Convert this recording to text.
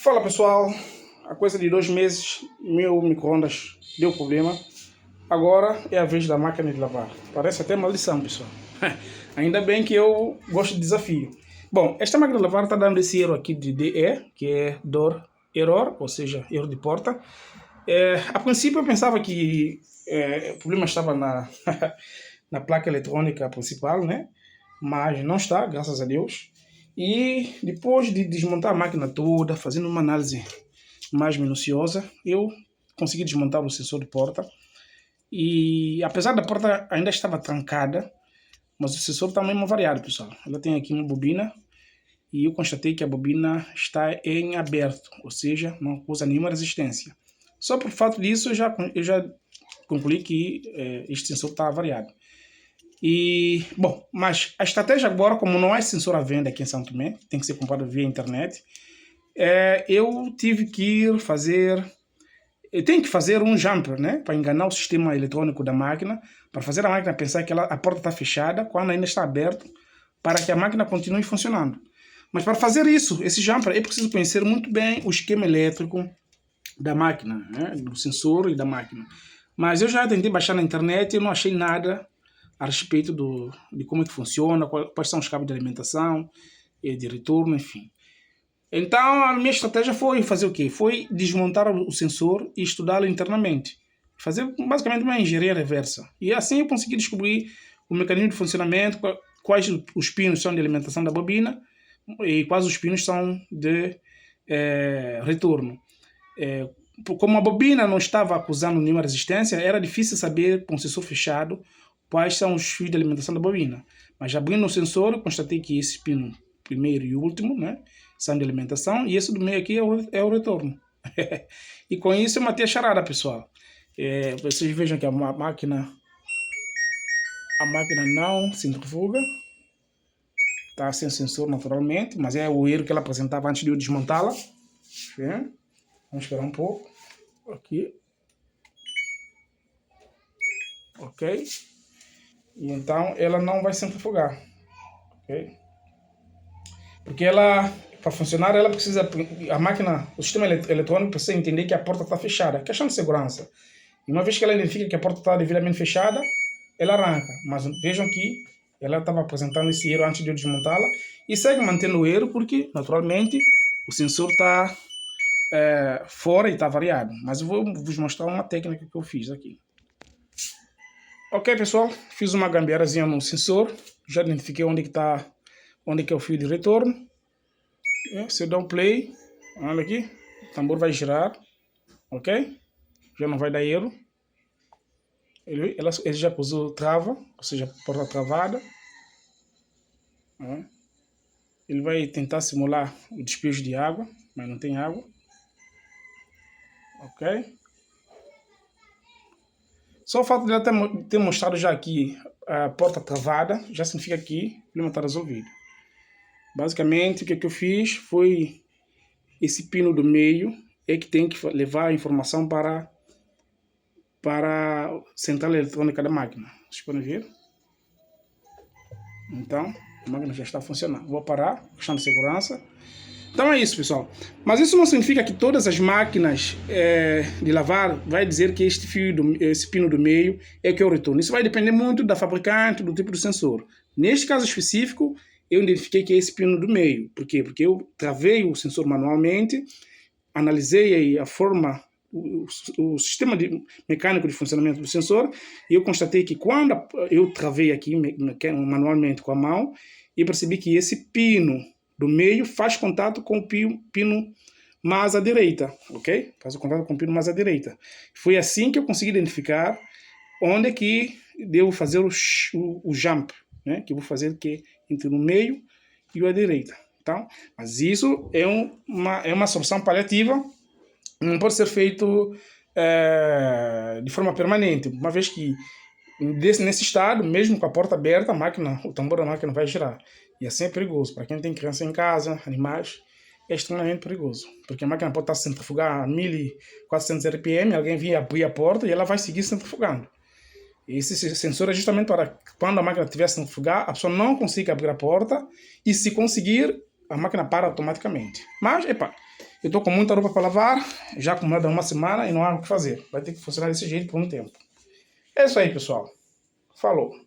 Fala pessoal, há coisa de 2 meses meu micro-ondas deu problema. Agora é a vez da máquina de lavar. Parece até maldição, pessoal. Ainda bem que eu gosto de desafio. Bom, esta máquina de lavar está dando esse erro aqui de DE, que é Door Error, ou seja, erro de porta. A princípio eu pensava que o problema estava na placa eletrônica principal, né? Mas não está, graças a Deus. E depois de desmontar a máquina toda, fazendo uma análise mais minuciosa, eu consegui desmontar o sensor de porta. E apesar da porta ainda estava trancada, mas o sensor está mesmo variado, pessoal. Ela tem aqui uma bobina e eu constatei que a bobina está em aberto, ou seja, não usa nenhuma resistência. Só por fato disso eu já concluí que este sensor está variado. E, bom, mas a estratégia agora, como não há sensor à venda aqui em São Tomé, tem que ser comprado via internet, eu tive que fazer... Eu tenho que fazer um jumper, né, para enganar o sistema eletrônico da máquina, para fazer a máquina pensar que a porta está fechada, quando ainda está aberta, para que a máquina continue funcionando. Mas para fazer isso, esse jumper, é preciso conhecer muito bem o esquema elétrico da máquina, né, do sensor e da máquina. Mas eu já tentei baixar na internet e não achei nada a respeito de como é que funciona, quais são os cabos de alimentação, de retorno, enfim. Então a minha estratégia foi fazer o quê? Foi desmontar o sensor e estudá-lo internamente. Fazer basicamente uma engenharia reversa. E assim eu consegui descobrir o mecanismo de funcionamento, quais os pinos são de alimentação da bobina e quais os pinos são de retorno. Como a bobina não estava acusando nenhuma resistência, era difícil saber com o sensor fechado quais são os fios de alimentação da bobina. Mas abrindo o sensor, eu constatei que esse pino, primeiro e último, né, são de alimentação, e esse do meio aqui é o retorno. E com isso eu matei a charada, pessoal. Vocês vejam que a máquina não centrifuga, está sem sensor naturalmente, mas é o erro que ela apresentava antes de eu desmontá-la. Vamos esperar um pouco. Aqui. Ok. E então ela não vai centrifugar. Ok. Porque ela, para funcionar, ela precisa, a máquina, o sistema eletrônico precisa entender que a porta está fechada. Questão de segurança. E uma vez que ela identifica que a porta está devidamente fechada, ela arranca. Mas vejam que ela estava apresentando esse erro antes de eu desmontá-la. E segue mantendo o erro porque, naturalmente, o sensor está fora e está variado. Mas eu vou vos mostrar uma técnica que eu fiz aqui. Ok, pessoal, fiz uma gambiarrazinha no sensor, já identifiquei onde que é o fio de retorno. Se eu der um play, olha aqui, o tambor vai girar, ok? Já não vai dar erro. Ele já usou trava, ou seja, porta travada. Ele vai tentar simular o despejo de água, mas não tem água. Ok? Só o fato de ela ter mostrado já aqui a porta travada, já significa que o problema está resolvido. Basicamente, o que eu fiz foi esse pino do meio é que tem que levar a informação para a central eletrônica da máquina. Vocês podem ver? Então, a máquina já está funcionando. Vou parar, questão de segurança. Então é isso, pessoal. Mas isso não significa que todas as máquinas de lavar vai dizer que esse pino do meio é que é o retorno. Isso vai depender muito da fabricante, do tipo de sensor. Neste caso específico, eu identifiquei que é esse pino do meio. Por quê? Porque eu travei o sensor manualmente, analisei aí a forma, o sistema mecânico de funcionamento do sensor, e eu constatei que quando eu travei aqui manualmente com a mão, eu percebi que esse pino do meio faz contato com o pino mais à direita, ok? Faz o contato com o pino mais à direita. Foi assim que eu consegui identificar onde é que devo fazer o jump, né? Que eu vou fazer entre o meio e o à direita. Então, mas isso é uma solução paliativa, não pode ser feito de forma permanente, uma vez que nesse estado, mesmo com a porta aberta, o tambor da máquina vai girar. E assim é perigoso. Para quem tem criança em casa, animais, é extremamente perigoso. Porque a máquina pode estar centrifugar a 1400 RPM, alguém vir abrir a porta e ela vai seguir centrifugando. E esse sensor é justamente para quando a máquina estiver a centrifugar, a pessoa não consiga abrir a porta e se conseguir, a máquina para automaticamente. Mas, Eu tô com muita roupa para lavar, já acumulada há uma semana e não há o que fazer. Vai ter que funcionar desse jeito por um tempo. É isso aí, pessoal. Falou.